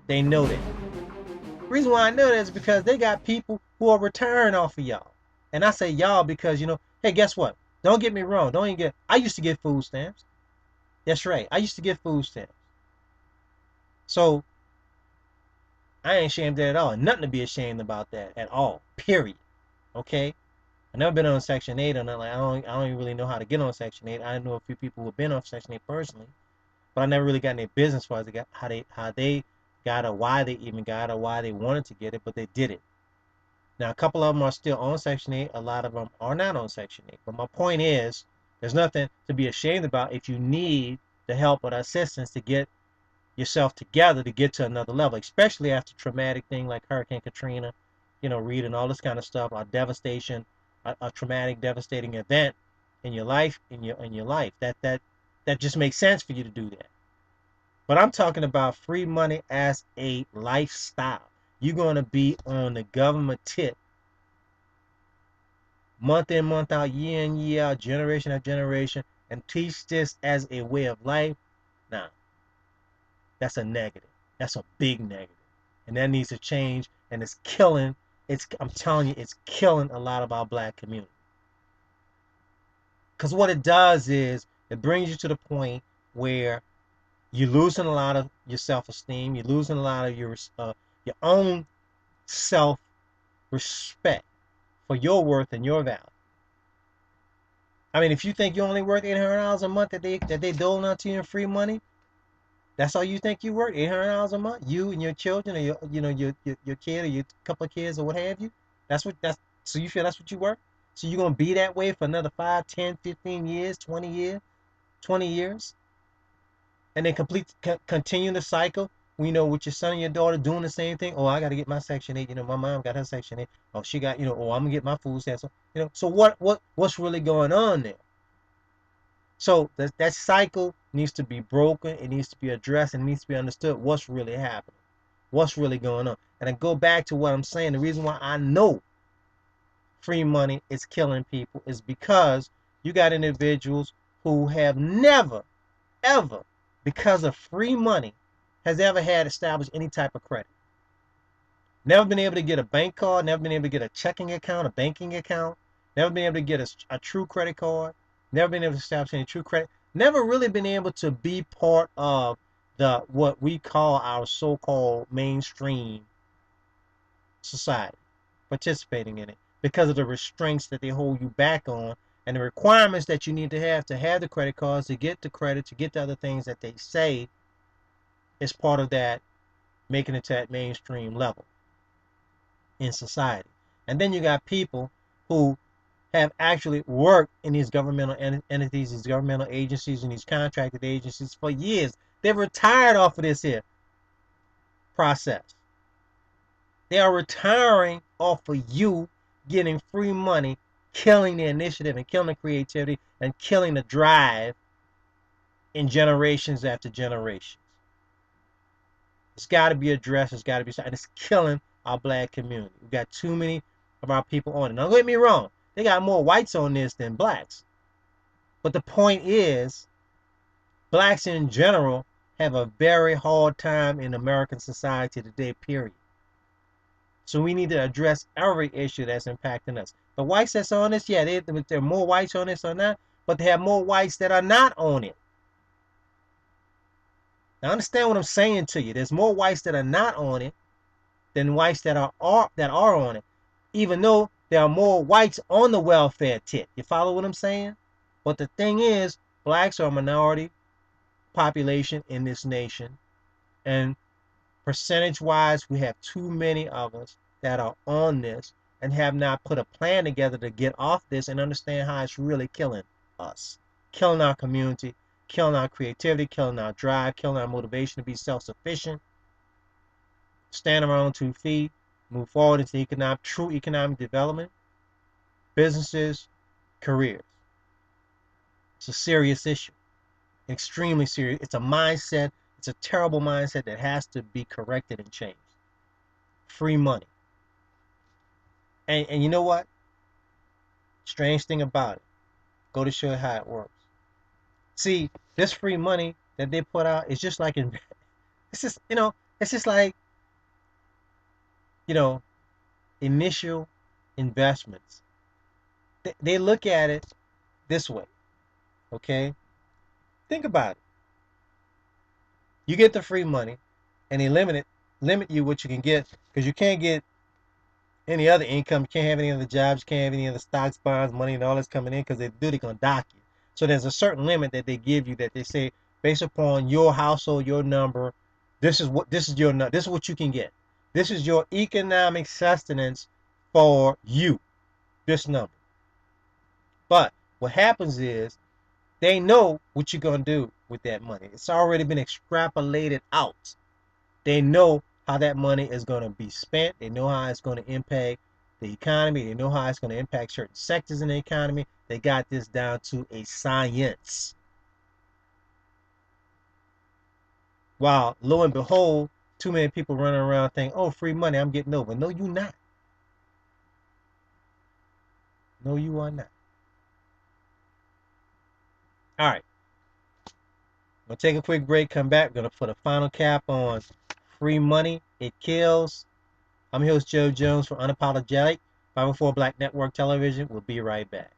They know that. The reason why I know that is because they got people who are retiring off of y'all. And I say y'all because, hey, guess what? Don't get me wrong. Don't even get. I used to get food stamps. That's right. I used to get food stamps. So I ain't ashamed of that at all. Nothing to be ashamed about that at all. Period. Okay. I never been on Section 8 or nothing. Like, I don't even really know how to get on Section 8. I know a few people who have been on Section 8 personally, but I never really got any business as far as how they got or why they even got or why they wanted to get it, but they did it. Now, a couple of them are still on Section 8. A lot of them are not on Section 8. But my point is, there's nothing to be ashamed about if you need the help or the assistance to get yourself together to get to another level, especially after traumatic thing like Hurricane Katrina, Rita and all this kind of stuff, a devastation, a traumatic, devastating event in your life, in your life. That just makes sense for you to do that. But I'm talking about free money as a lifestyle. You're going to be on the government tip month in, month out, year in, year out, generation after generation, and teach this as a way of life. Now, that's a negative. That's a big negative. And that needs to change. And it's killing, I'm telling you, it's killing a lot of our black community. Because what it does is it brings you to the point where you're losing a lot of your self-esteem. You're losing a lot of your own self-respect for your worth and your value. I mean, if you think you're only worth $800 a month that they doling out to you in free money, that's all you think you worth, $800 a month, you and your children, or your kid or your couple of kids or what have you. So you feel that's what you worth. So you're gonna be that way for another 5, 10, 15 years, 20 years, and then continue the cycle. With your son and your daughter doing the same thing. Oh, I got to get my Section 8. My mom got her Section 8. Oh, she got, oh, I'm gonna get my food stamps. So what's really going on there? So that cycle needs to be broken. It needs to be addressed. And it needs to be understood what's really happening, what's really going on. And I go back to what I'm saying. The reason why I know free money is killing people is because you got individuals who have never, ever, because of free money, has ever had established any type of credit. Never been able to get a bank card. Never been able to get a checking account, a banking account. Never been able to get a true credit card. Never been able to establish any true credit. Never really been able to be part of what we call our so-called mainstream society, participating in it because of the restraints that they hold you back on and the requirements that you need to have the credit cards, to get the credit, to get the other things that they say is part of that, making it to that mainstream level in society. And then you got people who have actually worked in these governmental entities, these governmental agencies, and these contracted agencies for years. They're retired off of this here process. They are retiring off of you getting free money, killing the initiative and killing the creativity and killing the drive in generations after generations. It's got to be addressed. It's got to be, and it's killing our black community. We've got too many of our people on it. Now, don't get me wrong. They got more whites on this than blacks. But the point is, blacks in general have a very hard time in American society today, period. So we need to address every issue that's impacting us. The whites that's on this, yeah, there are more whites on this or not, but they have more whites that are not on it. Now understand what I'm saying to you. There's more whites that are not on it than whites that are on it, even though there are more whites on the welfare tip. You follow what I'm saying? But the thing is, blacks are a minority population in this nation, and percentage-wise, we have too many of us that are on this and have not put a plan together to get off this and understand how it's really killing us, killing our community, killing our creativity, killing our drive, killing our motivation to be self-sufficient, stand on our own 2 feet, move forward into true economic development, businesses, careers. It's a serious issue, extremely serious. It's a mindset. It's a terrible mindset that has to be corrected and changed. Free money. And you know what? Strange thing about it. Go to show you how it works. See, this free money that they put out is just like it's just, It's just like, you know, initial investments. They look at it this way, okay? Think about it. You get the free money, and they limit you what you can get because you can't get any other income. You can't have any other jobs. You can't have any other stocks, bonds, money, and all that's coming in because they're gonna dock you. So there's a certain limit that they give you that they say based upon your household, your number. This is your this is what you can get. This is your economic sustenance for you. This number. But what happens is they know what you're gonna do with that money. It's already been extrapolated out. They know how that money is going to be spent. They know how it's going to impact the economy. They know how it's going to impact certain sectors in the economy. They got this down to a science. While lo and behold, too many people running around thinking, oh, free money, I'm getting over. No, you're not. No, you are not. All right. We'll take a quick break, come back. We're going to put a final cap on free money. It kills. I'm your host, Joe Jones from Unapologetic, 504 Black Network Television. We'll be right back.